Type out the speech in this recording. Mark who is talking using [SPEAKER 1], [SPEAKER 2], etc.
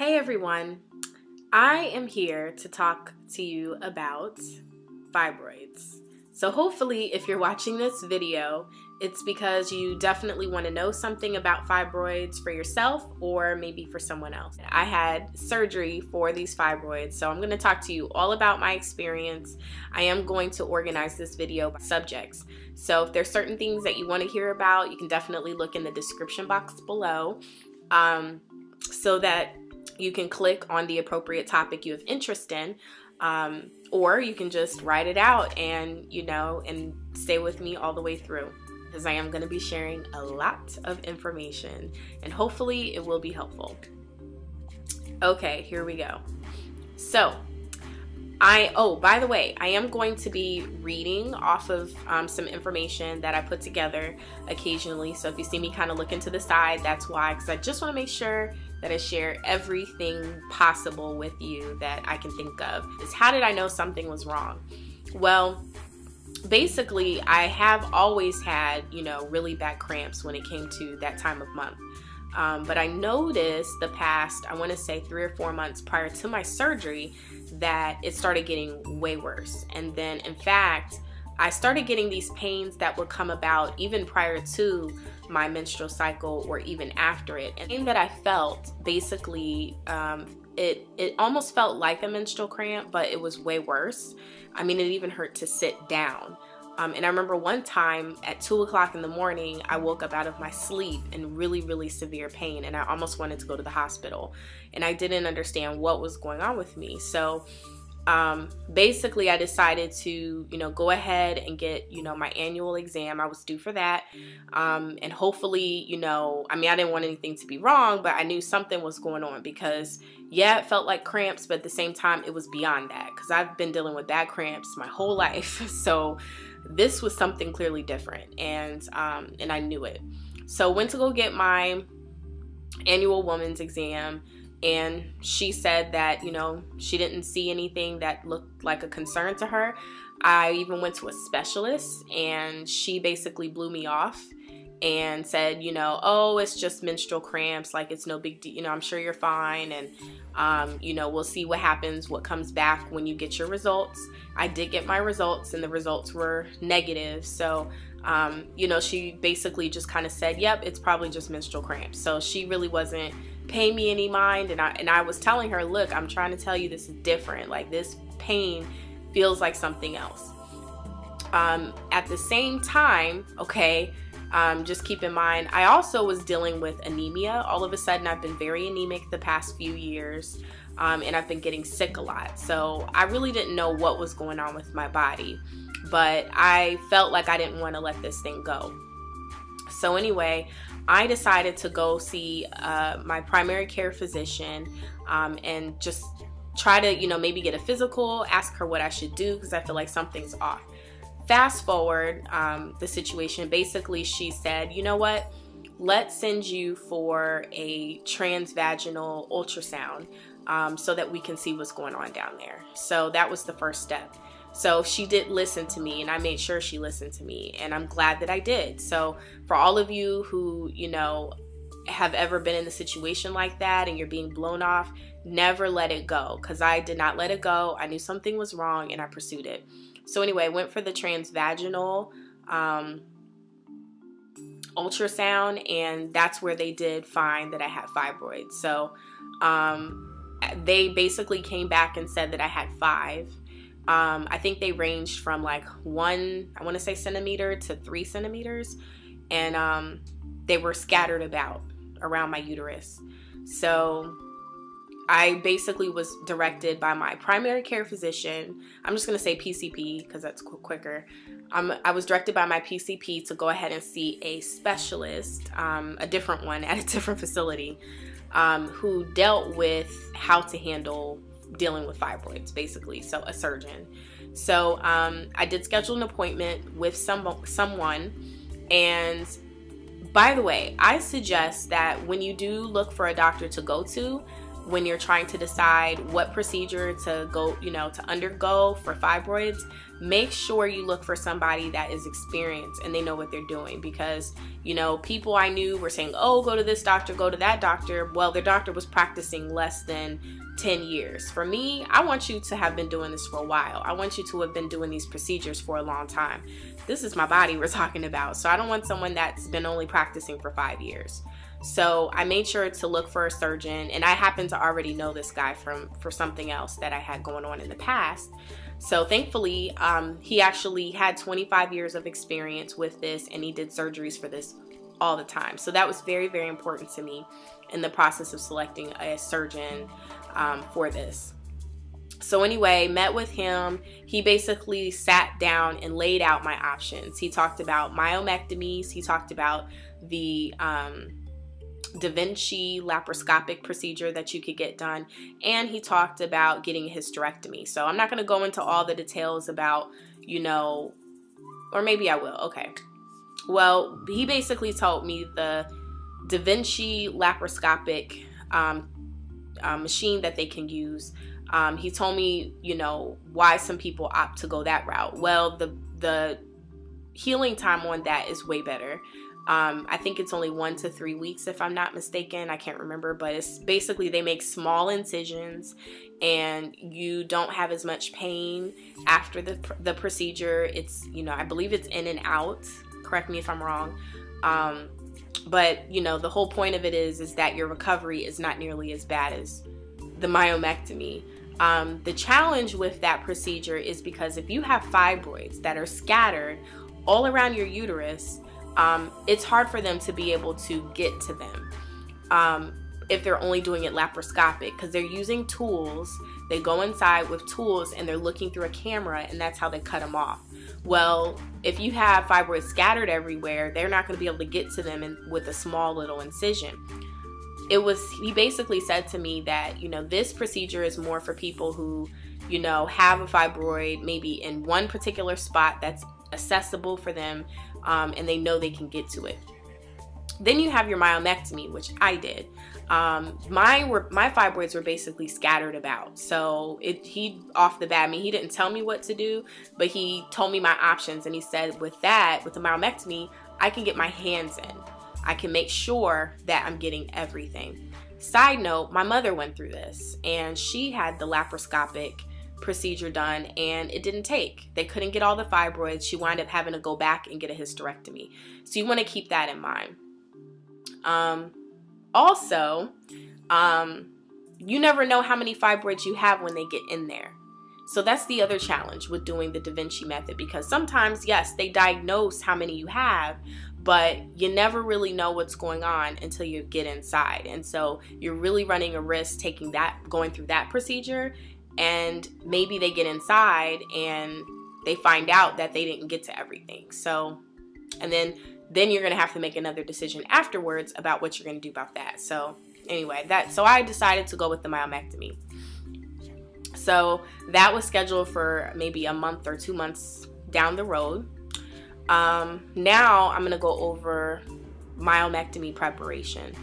[SPEAKER 1] Hey everyone, I am here to talk to you about fibroids. So hopefully if you're watching this video, it's because you definitely want to know something about fibroids for yourself or maybe for someone else. I had surgery for these fibroids, so I'm going to talk to you all about my experience. I am going to organize this video by subjects. So if there's certain things that you want to hear about, you can definitely look in the description box below so that you can click on the appropriate topic you have interest in, or you can just write it out and stay with me all the way through, because I am going to be sharing a lot of information and hopefully it will be helpful. Okay, here we go. So by the way, I am going to be reading off of some information that I put together occasionally. So if you see me kind of looking to the side, that's why, because I just want to make sure that I share everything possible with you that I can think of. Is how did I know something was wrong? Well, basically, I have always had, really bad cramps when it came to that time of month. But I noticed the past, I want to say 3 or 4 months prior to my surgery, that it started getting way worse. And then, in fact, I started getting these pains that would come about even prior to my menstrual cycle or even after it. And the thing that I felt, basically, it almost felt like a menstrual cramp, but it was way worse. I mean, it even hurt to sit down. And I remember one time at 2 o'clock in the morning, I woke up out of my sleep in really, really severe pain, and I almost wanted to go to the hospital. And I didn't understand what was going on with me. So basically, I decided to, go ahead and get, my annual exam. I was due for that. And hopefully, I didn't want anything to be wrong, but I knew something was going on because, yeah, it felt like cramps, but at the same time, it was beyond that because I've been dealing with bad cramps my whole life. So this was something clearly different, and I knew it. So went to go get my annual woman's exam, and she said that, she didn't see anything that looked like a concern to her. I even went to a specialist, and she basically blew me off and said, oh, it's just menstrual cramps, like it's no big deal, I'm sure you're fine, and we'll see what happens, what comes back when you get your results. I did get my results, and the results were negative. So she basically just kind of said, yep, it's probably just menstrual cramps. So she really wasn't paying me any mind, and I was telling her, look, I'm trying to tell you this is different, like this pain feels like something else. At the same time, okay, just keep in mind, I also was dealing with anemia. All of a sudden, I've been very anemic the past few years, and I've been getting sick a lot. So I really didn't know what was going on with my body, but I felt like I didn't want to let this thing go. So anyway, I decided to go see my primary care physician and just try to, maybe get a physical, ask her what I should do because I feel like something's off. Fast forward the situation, basically she said, you know what, let's send you for a transvaginal ultrasound so that we can see what's going on down there. So that was the first step. So she did listen to me, and I made sure she listened to me, and I'm glad that I did. So for all of you who, have ever been in a situation like that and you're being blown off, never let it go, because I did not let it go. I knew something was wrong, and I pursued it. So anyway, I went for the transvaginal ultrasound, and that's where they did find that I had fibroids. So they basically came back and said that I had 5. I think they ranged from like 1, I want to say centimeter to 3 centimeters, and they were scattered around my uterus. So I basically was directed by my primary care physician. I'm just going to say PCP because that's quicker. I was directed by my PCP to go ahead and see a specialist, a different one at a different facility, who dealt with how to handle dealing with fibroids, basically. So a surgeon. So I did schedule an appointment with someone. And by the way, I suggest that when you do look for a doctor to go to, when you're trying to decide what procedure to go, to undergo for fibroids, make sure you look for somebody that is experienced and they know what they're doing. Because, people I knew were saying, oh, go to this doctor, go to that doctor. Well, their doctor was practicing less than 10 years. For me, I want you to have been doing this for a while. I want you to have been doing these procedures for a long time. This is my body we're talking about. So I don't want someone that's been only practicing for 5 years. So I made sure to look for a surgeon, and I happen to already know this guy for something else that I had going on in the past. So thankfully, he actually had 25 years of experience with this, and he did surgeries for this all the time. So that was very, very important to me in the process of selecting a surgeon for this. So anyway, met with him. He basically sat down and laid out my options. He talked about myomectomies. He talked about the Da Vinci laparoscopic procedure that you could get done, and he talked about getting a hysterectomy. So I'm not going to go into all the details about, or maybe I will. Okay. Well, he basically told me the Da Vinci laparoscopic machine that they can use. He told me, why some people opt to go that route. Well, the healing time on that is way better. I think it's only 1 to 3 weeks, if I'm not mistaken. I can't remember, but it's basically they make small incisions and you don't have as much pain after the procedure. It's, I believe it's in and out. Correct me if I'm wrong. But, the whole point of it is that your recovery is not nearly as bad as the myomectomy. The challenge with that procedure is because if you have fibroids that are scattered all around your uterus, it's hard for them to be able to get to them if they're only doing it laparoscopic, because they're using tools. They go inside with tools and they're looking through a camera, and that's how they cut them off. Well, if you have fibroids scattered everywhere, they're not going to be able to get to them with a small little incision. He basically said to me that, this procedure is more for people who, have a fibroid maybe in one particular spot that's accessible for them, and they know they can get to it. Then you have your myomectomy, which I did. My fibroids were basically scattered about. So he off the bat, he didn't tell me what to do, but he told me my options, and he said with the myomectomy, I can get my hands in. I can make sure that I'm getting everything. Side note, my mother went through this, and she had the laparoscopic procedure done, and it didn't take. They couldn't get all the fibroids. She wound up having to go back and get a hysterectomy. So you want to keep that in mind. Also, you never know how many fibroids you have when they get in there. So that's the other challenge with doing the Da Vinci method, because sometimes, yes, they diagnose how many you have, but you never really know what's going on until you get inside. And so you're really running a risk going through that procedure, and maybe they get inside and they find out that they didn't get to everything. So, and then you're going to have to make another decision afterwards about what you're going to do about that. So anyway, so I decided to go with the myomectomy. So that was scheduled for maybe a month or 2 months down the road. Now I'm going to go over myomectomy preparation.